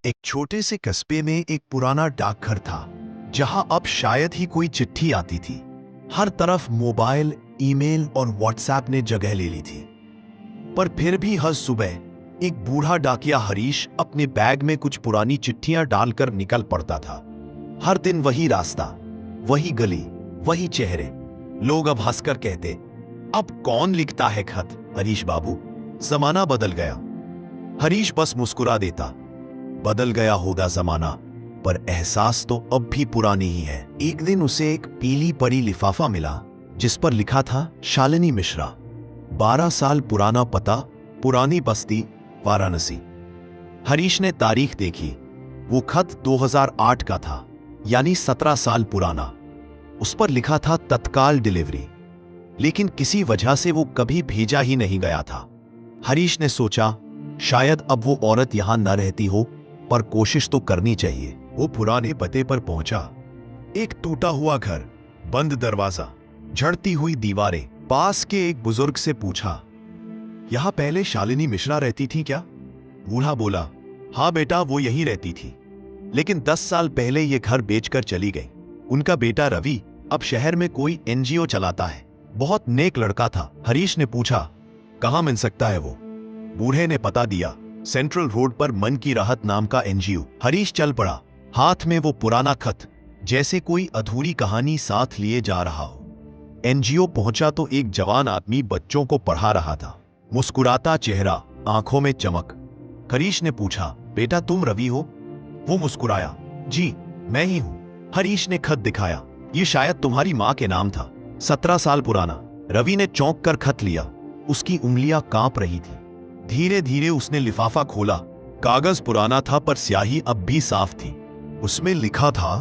एक छोटे से कस्बे में एक पुराना डाकघर था, जहां अब शायद ही कोई चिट्ठी आती थी। हर तरफ मोबाइल, ईमेल और व्हाट्सएप ने जगह ले ली थी। पर फिर भी हर सुबह एक बूढ़ा डाकिया हरीश अपने बैग में कुछ पुरानी चिट्ठियां डालकर निकल पड़ता था। हर दिन वही रास्ता, वही गली, वही चेहरे। लोग अब हंसकर कहते, अब कौन लिखता है खत हरीश बाबू, जमाना बदल गया। हरीश बस मुस्कुरा देता, बदल गया होगा जमाना, पर एहसास तो अब भी पुरानी ही है। एक दिन उसे एक पीली पड़ी लिफाफा मिला, जिस पर लिखा था शालिनी मिश्रा, 12 साल पुराना पता, पुरानी बस्ती, वाराणसी। हरीश ने तारीख देखी। वो खत 2008 का था, यानी 17 साल पुराना। उस पर लिखा था तत्काल डिलीवरी, लेकिन किसी वजह से वो कभी भेजा ही नहीं गया था। हरीश ने सोचा, शायद अब वो औरत यहां न रहती हो, पर कोशिश तो करनी चाहिए। वो पुराने पते पर पहुंचा। एक टूटा हुआ घर, बंद दरवाजा, झड़ती हुई दीवारें। पास के एक बुजुर्ग से पूछा, यहां पहले शालिनी मिश्रा रहती थी क्या? बूढ़ा बोला, हाँ बेटा, वो यहीं रहती थी, लेकिन 10 साल पहले ये घर बेचकर चली गई। उनका बेटा रवि अब शहर में कोई एनजीओ चलाता है, बहुत नेक लड़का था। हरीश ने पूछा, कहां मिल सकता है वो? बूढ़े ने पता दिया, सेंट्रल रोड पर मन की राहत नाम का एनजीओ। हरीश चल पड़ा, हाथ में वो पुराना खत, जैसे कोई अधूरी कहानी साथ लिए जा रहा हो। एनजीओ पहुंचा तो एक जवान आदमी बच्चों को पढ़ा रहा था, मुस्कुराता चेहरा, आंखों में चमक। हरीश ने पूछा, बेटा तुम रवि हो? वो मुस्कुराया, जी मैं ही हूं। हरीश ने खत दिखाया, ये शायद तुम्हारी मां के नाम था, 17 साल पुराना। रवि ने चौंक कर खत लिया, उसकी उंगलियां कांप रही थी। धीरे धीरे उसने लिफाफा खोला। कागज पुराना था, पर स्याही अब भी साफ थी। उसमें लिखा था,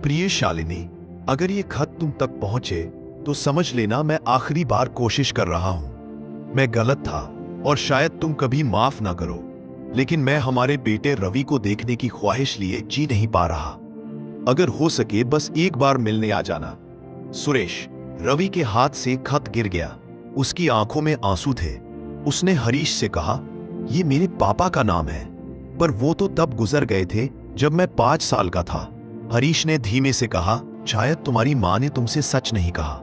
प्रिय शालिनी, अगर ये खत तुम तक पहुंचे तो समझ लेना मैं आखिरी बार कोशिश कर रहा हूं। मैं गलत था और शायद तुम कभी माफ ना करो, लेकिन मैं हमारे बेटे रवि को देखने की ख्वाहिश लिए जी नहीं पा रहा। अगर हो सके बस एक बार मिलने आ जाना। सुरेश। रवि के हाथ से खत गिर गया, उसकी आंखों में आंसू थे। उसने हरीश से कहा, ये मेरे पापा का नाम है, पर वो तो तब गुजर गए थे जब मैं 5 साल का था। हरीश ने धीमे से कहा, शायद तुम्हारी मां ने तुमसे सच नहीं कहा।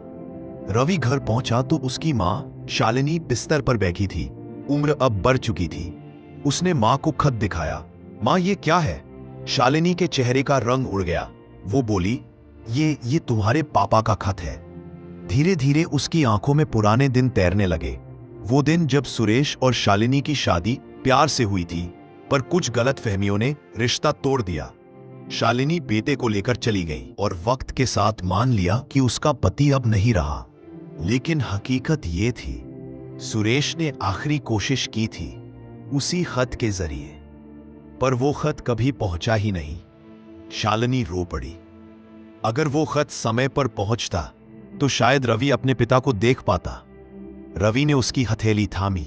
रवि घर पहुंचा तो उसकी मां शालिनी बिस्तर पर बैठी थी, उम्र अब बढ़ चुकी थी। उसने मां को खत दिखाया। मां, ये क्या है? शालिनी के चेहरे का रंग उड़ गया। वो बोली, ये तुम्हारे पापा का खत है। धीरे धीरे उसकी आंखों में पुराने दिन तैरने लगे। वो दिन जब सुरेश और शालिनी की शादी प्यार से हुई थी, पर कुछ गलतफहमियों ने रिश्ता तोड़ दिया। शालिनी बेटे को लेकर चली गई और वक्त के साथ मान लिया कि उसका पति अब नहीं रहा। लेकिन हकीकत ये थी, सुरेश ने आखिरी कोशिश की थी, उसी खत के जरिए, पर वो खत कभी पहुंचा ही नहीं। शालिनी रो पड़ी। अगर वो खत समय पर पहुंचता तो शायद रवि अपने पिता को देख पाता। रवि ने उसकी हथेली थामी।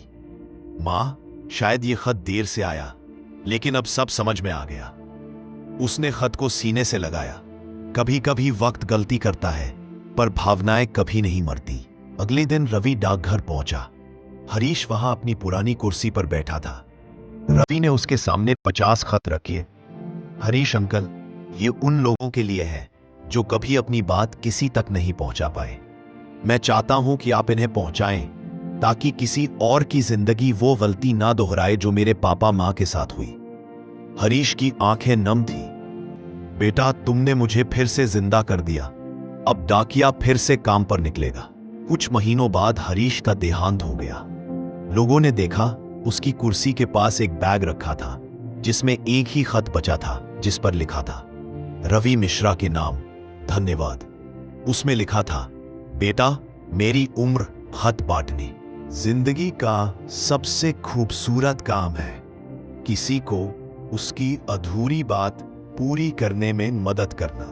मां, शायद ये खत देर से आया, लेकिन अब सब समझ में आ गया। उसने खत को सीने से लगाया। कभी कभी वक्त गलती करता है, पर भावनाएं कभी नहीं मरती। अगले दिन रवि डाकघर पहुंचा। हरीश वहां अपनी पुरानी कुर्सी पर बैठा था। रवि ने उसके सामने 50 खत रखे। हरीश अंकल, ये उन लोगों के लिए है जो कभी अपनी बात किसी तक नहीं पहुंचा पाए। मैं चाहता हूं कि आप इन्हें पहुंचाएं, ताकि किसी और की जिंदगी वो गलती ना दोहराए जो मेरे पापा मां के साथ हुई। हरीश की आंखें नम थी। बेटा, तुमने मुझे फिर से जिंदा कर दिया। अब डाकिया फिर से काम पर निकलेगा। कुछ महीनों बाद हरीश का देहांत हो गया। लोगों ने देखा, उसकी कुर्सी के पास एक बैग रखा था, जिसमें एक ही खत बचा था, जिस पर लिखा था, रवि मिश्रा के नाम, धन्यवाद। उसमें लिखा था, बेटा, मेरी उम्र खत बांटनी जिंदगी का सबसे खूबसूरत काम है, किसी को उसकी अधूरी बात पूरी करने में मदद करना।